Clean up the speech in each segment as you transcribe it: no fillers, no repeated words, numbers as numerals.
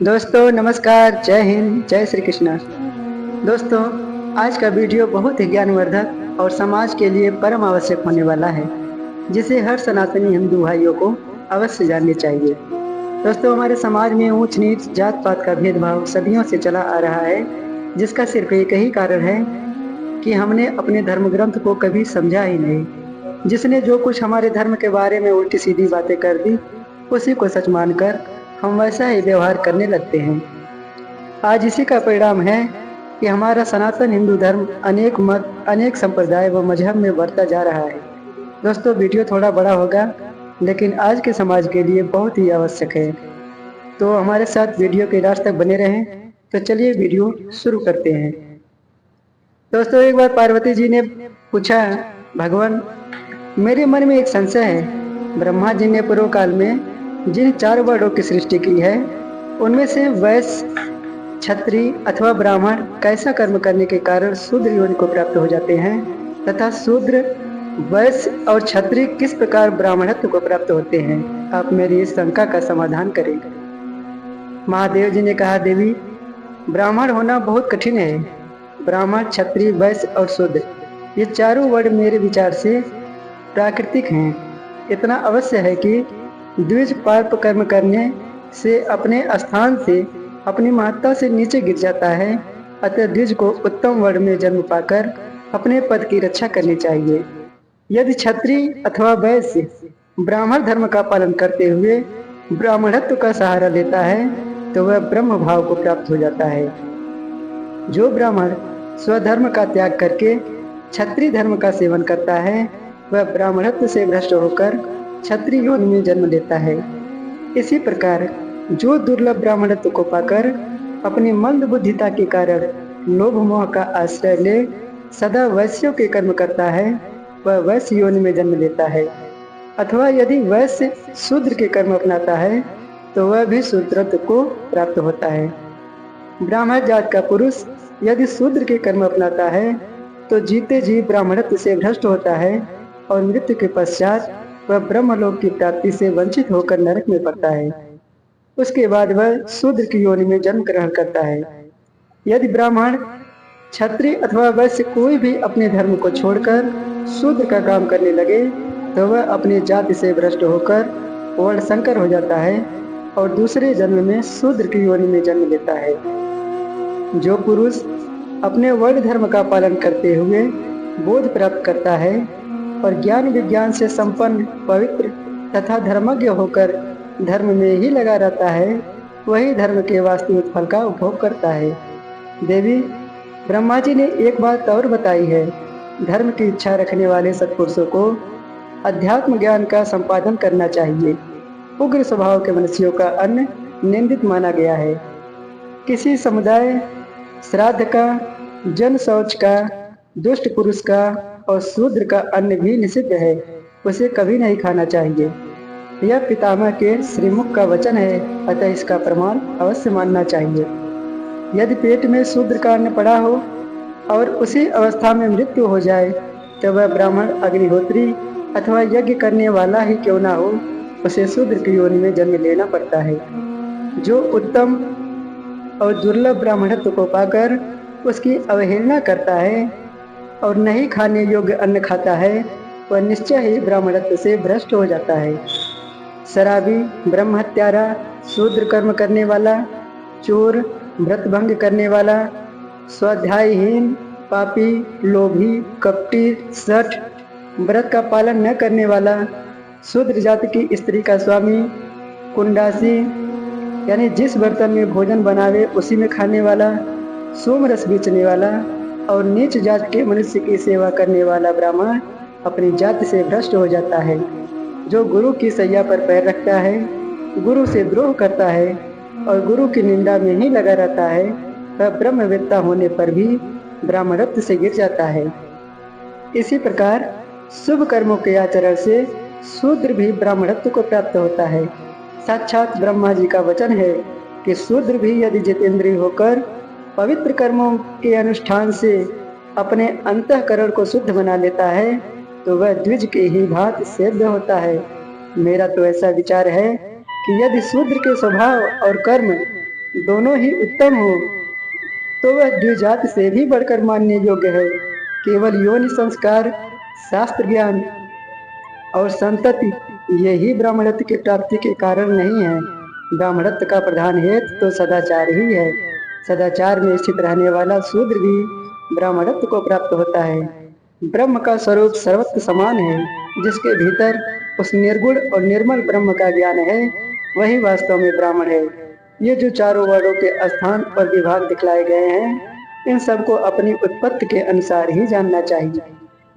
दोस्तों नमस्कार, जय हिंद, जय श्री कृष्ण। दोस्तों, आज का वीडियो बहुत ही ज्ञानवर्धक और समाज के लिए परम आवश्यक होने वाला है, जिसे हर सनातनी हिंदू भाइयों को अवश्य जाननी चाहिए। दोस्तों, हमारे समाज में ऊंच नीच, जात पात का भेदभाव सदियों से चला आ रहा है, जिसका सिर्फ एक ही कारण है कि हमने अपने धर्म ग्रंथ को कभी समझा ही नहीं। जिसने जो कुछ हमारे धर्म के बारे में उल्टी सीधी बातें कर दी, उसी को सच मानकर हम वैसा ही व्यवहार करने लगते हैं। आज इसी का परिणाम है कि हमारा सनातन हिंदू धर्म अनेक मत, अनेक संप्रदाय व मजहब में बढ़ता जा रहा है। दोस्तों, वीडियो थोड़ा बड़ा होगा, लेकिन आज के समाज के लिए बहुत ही आवश्यक है। तो हमारे साथ वीडियो के लास्ट तक बने रहें। तो चलिए वीडियो शुरू करते हैं। दोस्तों, एक बार पार्वती जी ने पूछा, भगवान, मेरे मन में एक संशय है। ब्रह्मा जी ने पूर्व काल में जिन 4 वर्णों की सृष्टि की है, उनमें से वैश्य, क्षत्रिय अथवा ब्राह्मण कैसा कर्म करने के कारण शूद्र योनि को प्राप्त हो जाते हैं, तथा शूद्र, वैश्य और क्षत्रिय किस प्रकार ब्राह्मणत्व को प्राप्त होते हैं? आप मेरी इस शंका का समाधान करें। महादेव जी ने कहा, देवी, ब्राह्मण होना बहुत कठिन है। ब्राह्मण, क्षत्रिय, वैश्य और शूद्र, ये चारों वर्ण मेरे विचार से प्राकृतिक हैं। इतना अवश्य है कि द्विज पाप कर्म करने से अपने स्थान से, अपनी महत्ता से नीचे गिर जाता है। अतः द्विज को उत्तम वर्ण में जन्म पाकर अपने पद की रक्षा करनी चाहिए। यदि क्षत्रिय अथवा वैश्य ब्राह्मण धर्म का पालन करते हुए ब्राह्मणत्व का सहारा लेता है, तो वह ब्रह्म भाव को प्राप्त हो जाता है। जो ब्राह्मण स्वधर्म का त्याग करके क्षत्रिय धर्म का सेवन करता है, वह ब्राह्मणत्व से भ्रष्ट होकर क्षत्रिय योनि में जन्म लेता है। इसी प्रकार जो दुर्लभ ब्राह्मणत्व को पाकर अपनी मंद बुद्धिता के कारण लोभ मोह का आश्रय ले सदा वैश्यों के कर्म करता है, वह वैश्य योनि में जन्म लेता है। अथवा यदि वैश्य शूद्र के कर्म अपनाता है, तो वह भी शूद्रत्व को प्राप्त होता है। ब्राह्मण जात का पुरुष यदि शूद्र के कर्म अपनाता है, तो जीते जी ब्राह्मणत्व से भ्रष्ट होता है और मृत्यु के पश्चात वह ब्रह्मलोक की प्राप्ति से वंचित होकर नरक में पड़ता है। उसके बाद वह शूद्र की योनि में जन्म ग्रहण करता है। यदि ब्राह्मण, क्षत्रिय अथवा वैश्य कोई भी अपने धर्म को छोड़कर शूद्र का काम करने लगे, तो वह अपनी जाति से भ्रष्ट होकर वर्ण संकर हो जाता है और दूसरे जन्म में शूद्र की योनि में जन्म लेता है। जो पुरुष अपने वर्ण धर्म का पालन करते हुए बोध प्राप्त करता है और ज्ञान विज्ञान से संपन्न, पवित्र तथा धर्मज्ञ होकर धर्म में ही लगा रहता है, वही धर्म के वास्तविक फल का उपभोग करता है। देवी, ब्रह्मा जी ने एक बात और बताई है। धर्म की इच्छा रखने वाले सत्पुरुषों को अध्यात्म ज्ञान का संपादन करना चाहिए। उग्र स्वभाव के मनुष्यों का अन्न निंदित माना गया है। किसी समुदाय श्राद्ध का, जन शौच का, दुष्ट पुरुष का और शूद्र का अन्न भी निषिद्ध है। उसे कभी नहीं खाना चाहिए। यह पितामह के श्रीमुख का वचन है, अतः इसका प्रमाण अवश्य मानना चाहिए। यदि पेट में शूद्र का अन्न पड़ा हो और उसी अवस्था में मृत्यु हो जाए, तो वह ब्राह्मण, अग्निहोत्री अथवा यज्ञ करने वाला ही क्यों ना हो, उसे शूद्र की योनि में जन्म लेना पड़ता है। जो उत्तम और दुर्लभ ब्राह्मणत्व को पाकर उसकी अवहेलना करता है और नहीं खाने योग्य अन्न खाता है, वह निश्चय ही ब्राह्मणत्व से भ्रष्ट हो जाता है। शराबी, ब्रह्म हत्यारा, शूद्र कर्म करने वाला, चोर, व्रत भंग करने वाला, स्वाध्यायहीन, पापी, लोभी, कपटी, शठ, व्रत का पालन न करने वाला, शूद्र जाति की स्त्री का स्वामी, कुंडासी यानी जिस बर्तन में भोजन बनावे उसी में खाने वाला, सोम रस बेचने वाला और नीच जात के मनुष्य की सेवा करने वाला ब्राह्मण अपनी जाति से भ्रष्ट हो जाता है। जो गुरु की सैया पर पैर रखता है, गुरु से द्रोह करता है और गुरु की निंदा में ही लगा रहता है, वह ब्रह्मवेत्ता होने पर भी ब्राह्मणत्व से गिर जाता है। इसी प्रकार शुभ कर्मों के आचरण से शूद्र भी ब्राह्मणत्व को प्राप्त होता है। साक्षात ब्रह्मा जी का वचन है कि शूद्र भी यदि जितेंद्रिय होकर पवित्र कर्मों के अनुष्ठान से अपने अंतःकरण को शुद्ध बना लेता है, तो वह द्विज के ही भांति सिद्ध होता है। मेरा तो ऐसा विचार है कि यदि शूद्र के स्वभाव और कर्म दोनों ही उत्तम हो तो वह द्विजात से भी बढ़कर मानने योग्य है। केवल योनि संस्कार, शास्त्र ज्ञान और संतति यही ब्राह्मणत्व की प्राप्ति के कारण नहीं है। ब्राह्मणत्व का प्रधान हेतु तो सदाचार ही है। सदाचार में स्थित रहने वाला शूद्र भी ब्राह्मणत्व को प्राप्त होता है। ब्रह्म का स्वरूप सर्वत्र समान है। जिसके भीतर उस निर्गुण और निर्मल ब्रह्म का ज्ञान है, वही वास्तव में ब्राह्मण है। ये जो चारों वर्णों के स्थान और विभाग दिखलाए गए हैं, इन सबको अपनी उत्पत्ति के अनुसार ही जानना चाहिए।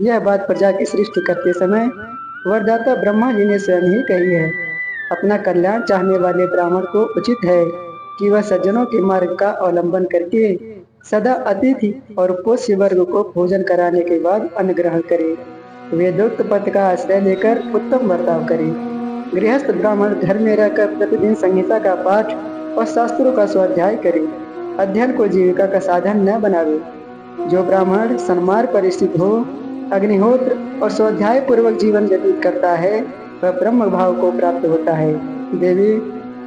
यह बात प्रजा की सृष्टि करते समय वरदाता ब्रह्मा जी ने स्वयं ही कही है। अपना कल्याण चाहने वाले ब्राह्मण को उचित है कि वह सज्जनों के मार्ग का अवलंबन करके सदा अतिथि और पोष्य वर्ग को भोजन कराने के बाद अन्न ग्रहण करे। वेदोक्त पथ का आश्रय लेकर उत्तम बर्ताव करे। गृहस्थ ब्राह्मण घर में रहकर प्रतिदिन संहिता का पाठ और शास्त्रों का स्वाध्याय करे। अध्ययन को जीविका का साधन न बनावे। जो ब्राह्मण सन्मार्ग पर स्थित हो, अग्निहोत्र और स्वाध्याय पूर्वक जीवन व्यतीत करता है, वह ब्रह्म भाव को प्राप्त होता है। देवी,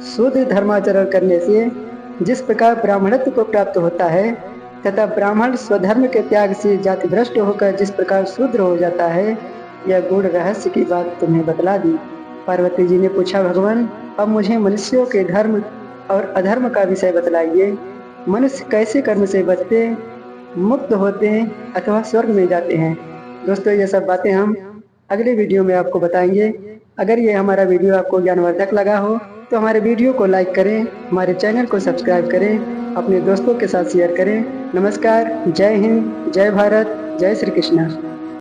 शुद्ध धर्माचरण करने से जिस प्रकार ब्राह्मणत्व को प्राप्त होता है तथा ब्राह्मण स्वधर्म के त्याग से जाति भ्रष्ट होकर जिस प्रकार शूद्र हो जाता है, यह गूढ़ रहस्य की बात तुम्हें बतला दी। पार्वती जी ने पूछा, भगवान, अब मुझे मनुष्यों के धर्म और अधर्म का विषय बतलाइए। मनुष्य कैसे कर्म से बचते, मुक्त होते हैं अथवा स्वर्ग में जाते हैं। दोस्तों, ये सब बातें हम अगले वीडियो में आपको बताएंगे। अगर ये हमारा वीडियो आपको ज्ञानवर्धक लगा हो तो हमारे वीडियो को लाइक करें, हमारे चैनल को सब्सक्राइब करें, अपने दोस्तों के साथ शेयर करें। नमस्कार, जय हिंद, जय भारत, जय श्री कृष्ण।